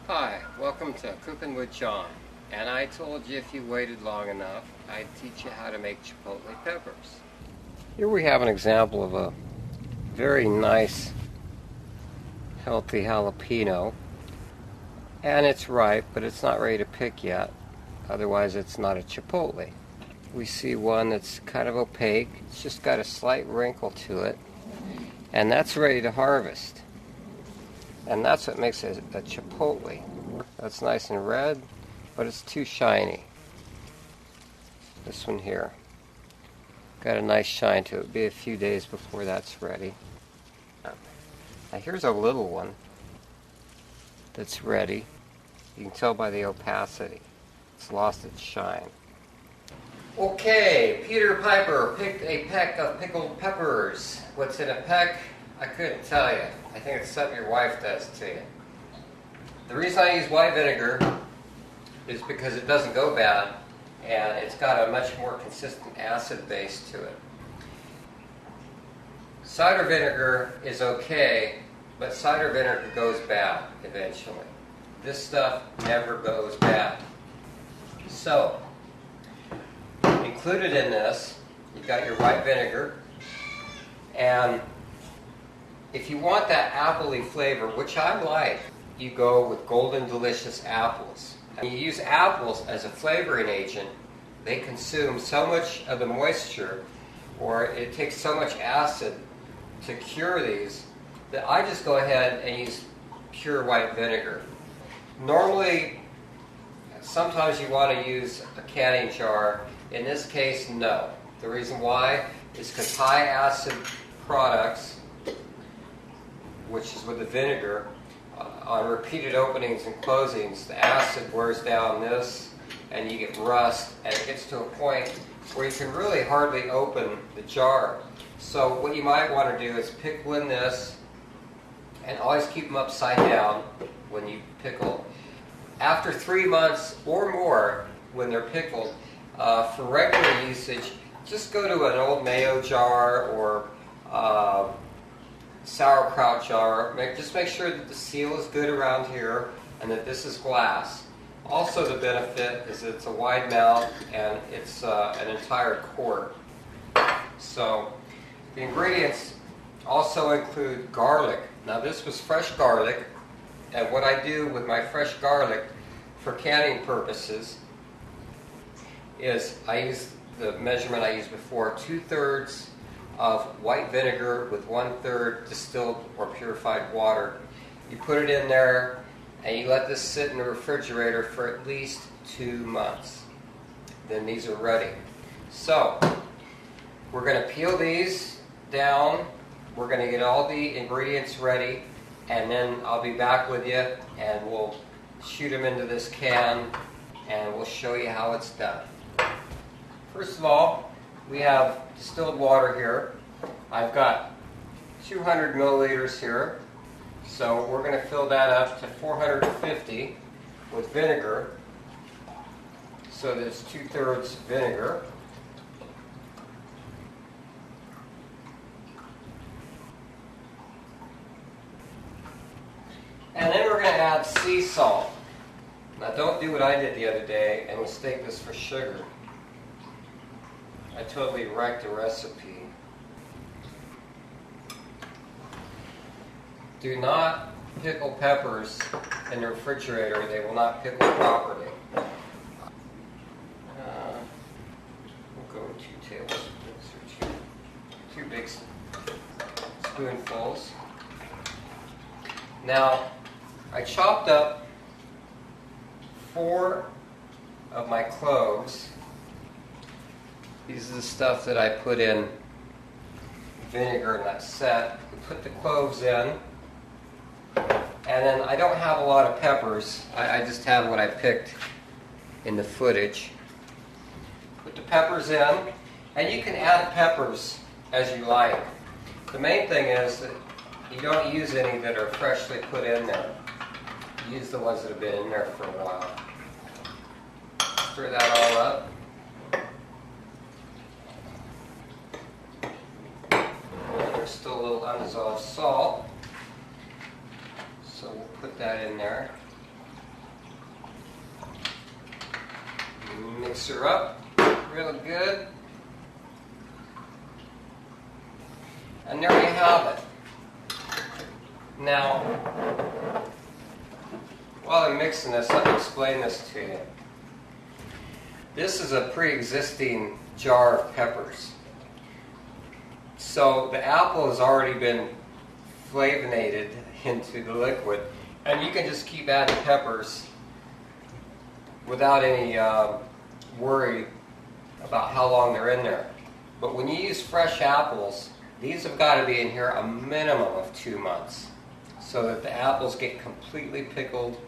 Hi, welcome to Cooking with John. And I told you if you waited long enough, I'd teach you how to make chipotle peppers. Here we have an example of a very nice, healthy jalapeno. And it's ripe, but it's not ready to pick yet. Otherwise, it's not a chipotle. We see one that's kind of opaque. It's just got a slight wrinkle to it. And that's ready to harvest. And that's what makes it a chipotle. That's nice and red, but it's too shiny. This one here got a nice shine to it. It'll be a few days before that's ready. Now here's a little one that's ready. You can tell by the opacity. It's lost its shine. Okay, Peter Piper picked a peck of pickled peppers. What's in a peck? I couldn't tell you. I think it's something your wife does to you. The reason I use white vinegar is because it doesn't go bad and it's got a much more consistent acid base to it. Cider vinegar is okay, but cider vinegar goes bad eventually. This stuff never goes bad. So, included in this, you've got your white vinegar, and if you want that appley flavor, which I like, you go with Golden Delicious apples. And you use apples as a flavoring agent. They consume so much of the moisture, or it takes so much acid to cure these, that I just go ahead and use pure white vinegar. Normally, sometimes you want to use a canning jar. In this case, no. The reason why is because high acid products, which is with the vinegar, on repeated openings and closings, the acid wears down this and you get rust, and it gets to a point where you can really hardly open the jar. So what you might want to do is pickle in this, and always keep them upside down when you pickle. After 3 months or more, when they're pickled, for regular usage, just go to an old mayo jar or sauerkraut jar. Just make sure that the seal is good around here and that this is glass. Also, the benefit is that it's a wide mouth and it's an entire quart. So the ingredients also include garlic. Now this was fresh garlic, and what I do with my fresh garlic for canning purposes is I use the measurement I used before, 2/3 of white vinegar with 1/3 distilled or purified water. You put it in there and you let this sit in the refrigerator for at least 2 months. Then these are ready. So we're going to peel these down. We're going to get all the ingredients ready, and then I'll be back with you and we'll shoot them into this can and we'll show you how it's done. First of all, we have distilled water here. I've got 200 milliliters here. So we're going to fill that up to 450 with vinegar. So there's 2/3 vinegar. And then we're going to add sea salt. Now don't do what I did the other day and mistake this for sugar. I totally wrecked the recipe. Do not pickle peppers in the refrigerator. They will not pickle properly. We'll go 2 tablespoons or 2 big spoonfuls. Now, I chopped up 4 of my cloves. These are the stuff that I put in vinegar in that set. We put the cloves in. And then I don't have a lot of peppers. I just have what I picked in the footage. Put the peppers in. And you can add peppers as you like. The main thing is that you don't use any that are freshly put in there. You use the ones that have been in there for a while. Stir that all up. There's still a little undissolved salt, so we'll put that in there. Mix her up real good. And there you have it. Now, while I'm mixing this, let me explain this to you. This is a pre-existing jar of peppers. So the apple has already been flavonated into the liquid, and you can just keep adding peppers without any worry about how long they're in there. But when you use fresh apples, these have got to be in here a minimum of 2 months so that the apples get completely pickled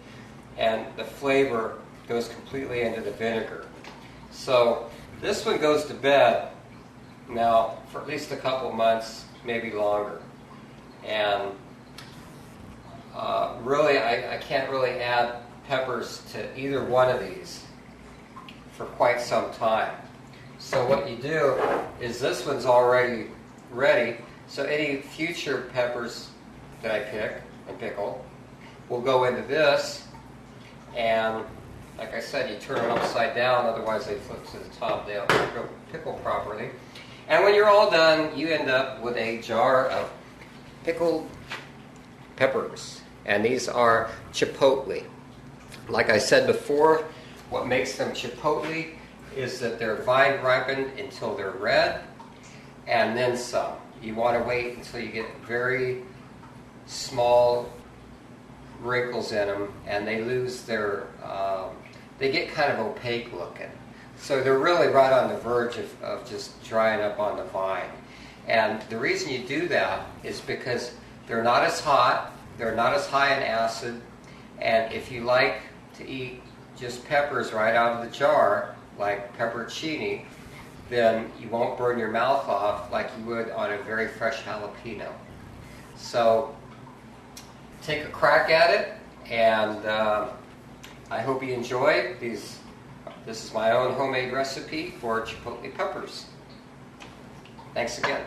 and the flavor goes completely into the vinegar. So this one goes to bed now for at least a couple months, maybe longer. And really, I can't really add peppers to either one of these for quite some time. So what you do is this one's already ready, so any future peppers that I pick and pickle will go into this, and like I said, you turn them upside down, otherwise they flip to the top, they don't pickle properly. And when you're all done, you end up with a jar of pickled peppers, and these are Chipotle. Like I said before, what makes them Chipotle is that they're vine ripened until they're red, and then some. You want to wait until you get very small wrinkles in them, and they lose their, they get kind of opaque looking. So they're really right on the verge of just drying up on the vine. And the reason you do that is because they're not as hot, they're not as high in acid, and if you like to eat just peppers right out of the jar, like pepperoncini, then you won't burn your mouth off like you would on a very fresh jalapeno. So take a crack at it, and I hope you enjoy these. This is my own homemade recipe for Chipotle peppers. Thanks again.